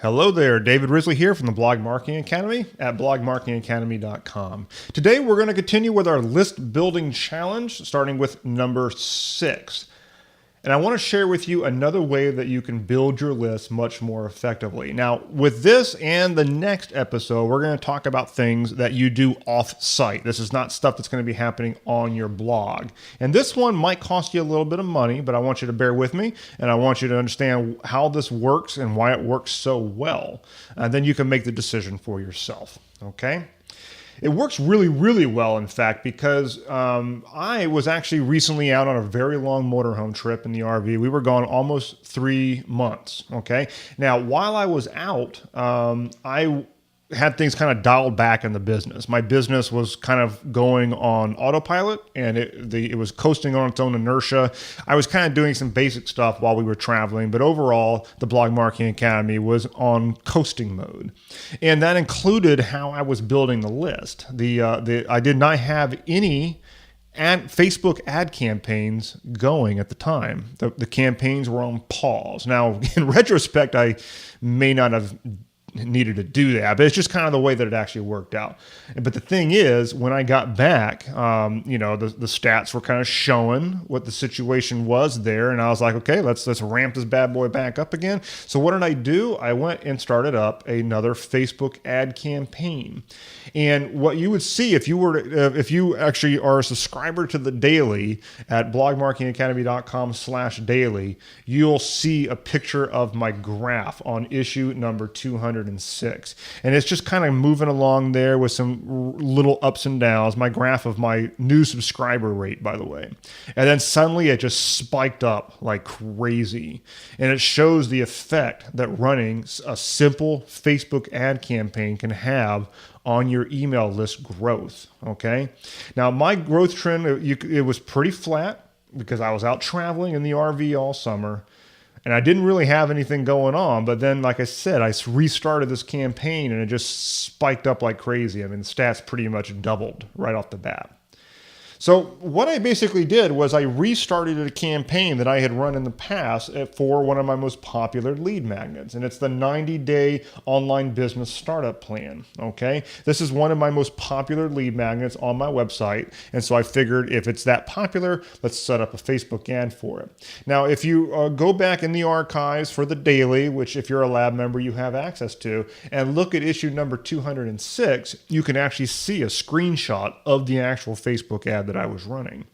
Hello there, David Risley here from the Blog Marketing Academy at blogmarketingacademy.com. Today we're going to continue with our list building challenge, starting with number 6. And I want to share with you another way that you can build your list much more effectively. Now, with this and the next episode, we're going to talk about things that you do off-site. This is not stuff that's going to be happening on your blog. And this one might cost you a little bit of money, but I want you to bear with me, and I want you to understand how this works and why it works so well. And then you can make the decision for yourself, okay? It works really, really well, in fact, because I was actually recently out on a very long motorhome trip in the RV. We were gone almost 3 months, okay? Now, while I was out, I had things kind of dialed back in the business. My business was kind of going on autopilot, and it was coasting on its own inertia. I was kind of doing some basic stuff while we were traveling, but overall, the Blog Marketing Academy was on coasting mode. And that included how I was building the list. I did not have any Facebook ad campaigns going at the time. The campaigns were on pause. Now, in retrospect, I may not have needed to do that, but it's just kind of the way that it actually worked out. But the thing is, when I got back, the stats were kind of showing what the situation was there, and I was like, okay, let's ramp this bad boy back up again. So what did I do? I went and started up another Facebook ad campaign. And what you would see if you actually are a subscriber to the daily at blogmarketingacademy.com/daily, you'll see a picture of my graph on issue number 206. And it's just kind of moving along there with some little ups and downs. My graph of my new subscriber rate, by the way. And then suddenly it just spiked up like crazy. And it shows the effect that running a simple Facebook ad campaign can have on your email list growth, okay? Now, my growth trend, it was pretty flat because I was out traveling in the RV all summer, and I didn't really have anything going on. But then, like I said, I restarted this campaign, and it just spiked up like crazy. I mean, the stats pretty much doubled right off the bat. So what I basically did was I restarted a campaign that I had run in the past for one of my most popular lead magnets, and it's the 90-day online business startup plan, okay? This is one of my most popular lead magnets on my website, and so I figured if it's that popular, let's set up a Facebook ad for it. Now, if you go back in the archives for the daily, which if you're a lab member, you have access to, and look at issue number 206, you can actually see a screenshot of the actual Facebook ad that I was running.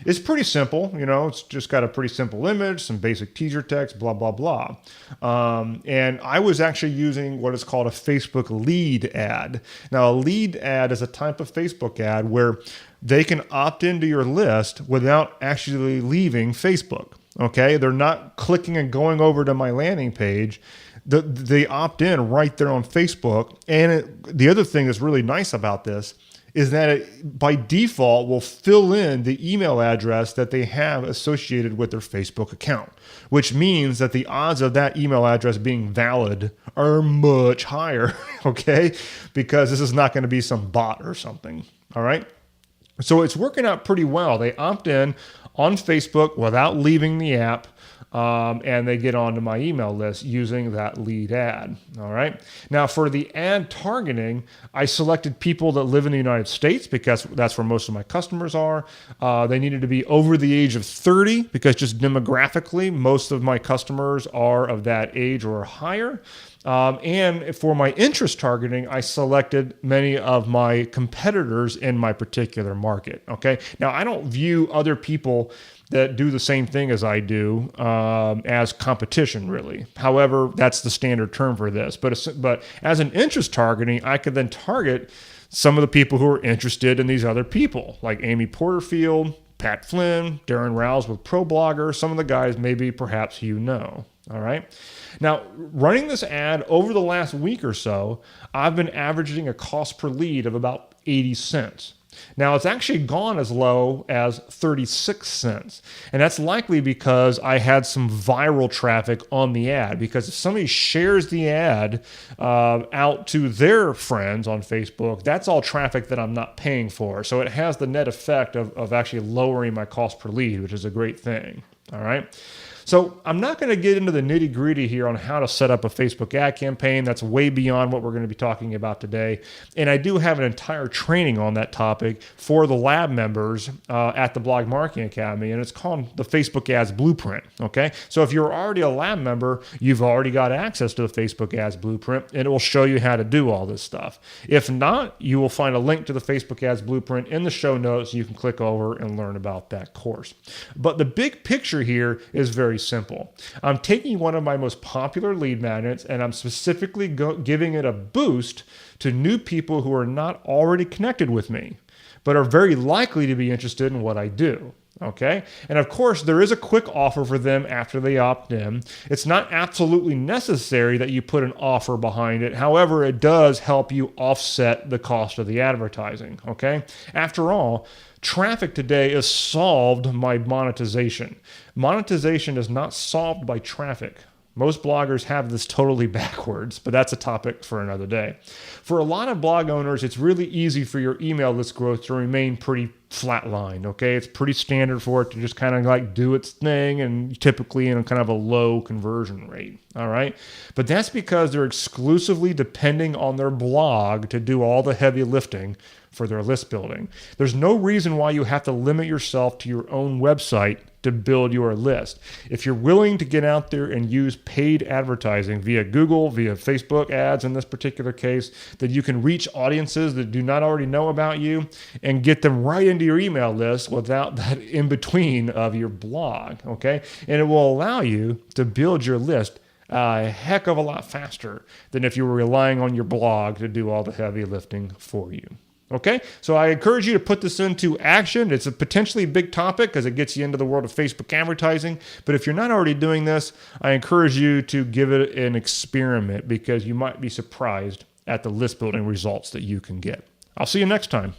It's pretty simple, it's just got a pretty simple image, some basic teaser text, blah, blah, blah. And I was actually using what is called a Facebook lead ad. Now, a lead ad is a type of Facebook ad where they can opt into your list without actually leaving Facebook. Okay, they're not clicking and going over to my landing page. They opt in right there on Facebook. And the other thing that's really nice about this is that it, by default, will fill in the email address that they have associated with their Facebook account, which means that the odds of that email address being valid are much higher, okay? Because this is not going to be some bot or something, all right? So it's working out pretty well. They opt in on Facebook without leaving the app, and they get onto my email list using that lead ad. All right. Now, for the ad targeting, I selected people that live in the United States because that's where most of my customers are. They needed to be over the age of 30 because just demographically, most of my customers are of that age or higher. And for my interest targeting, I selected many of my competitors in my particular market. Okay. Now, I don't view other people that do the same thing as I do as competition, really. However, that's the standard term for this. But as an interest targeting, I could then target some of the people who are interested in these other people, like Amy Porterfield, Pat Flynn, Darren Rouse with ProBlogger, some of the guys maybe perhaps you know. All right. Now, running this ad over the last week or so, I've been averaging a cost per lead of about 80 cents. Now, it's actually gone as low as 36 cents. And that's likely because I had some viral traffic on the ad. Because if somebody shares the ad out to their friends on Facebook, that's all traffic that I'm not paying for. So it has the net effect of actually lowering my cost per lead, which is a great thing. All right. So I'm not going to get into the nitty gritty here on how to set up a Facebook ad campaign. That's way beyond what we're going to be talking about today. And I do have an entire training on that topic for the lab members at the Blog Marketing Academy, and it's called the Facebook Ads Blueprint. Okay, so if you're already a lab member, you've already got access to the Facebook Ads Blueprint, and it will show you how to do all this stuff. If not, you will find a link to the Facebook Ads Blueprint in the show notes. You can click over and learn about that course. But the big picture here is very simple. I'm taking one of my most popular lead magnets and I'm specifically giving it a boost to new people who are not already connected with me, but are very likely to be interested in what I do. Okay. And of course, there is a quick offer for them after they opt in. It's not absolutely necessary that you put an offer behind it. However, it does help you offset the cost of the advertising. Okay. After all, traffic today is solved by monetization. Monetization is not solved by traffic. Most bloggers have this totally backwards, but that's a topic for another day. For a lot of blog owners, it's really easy for your email list growth to remain pretty flatlined, okay? It's pretty standard for it to just kind of like do its thing and typically in a kind of a low conversion rate, all right? But that's because they're exclusively depending on their blog to do all the heavy lifting for their list building. There's no reason why you have to limit yourself to your own website to build your list. If you're willing to get out there and use paid advertising via Google, via Facebook ads in this particular case, that you can reach audiences that do not already know about you and get them right into your email list without that in between of your blog, okay? And it will allow you to build your list a heck of a lot faster than if you were relying on your blog to do all the heavy lifting for you. Okay, so I encourage you to put this into action. It's a potentially big topic because it gets you into the world of Facebook advertising. But if you're not already doing this, I encourage you to give it an experiment because you might be surprised at the list building results that you can get. I'll see you next time.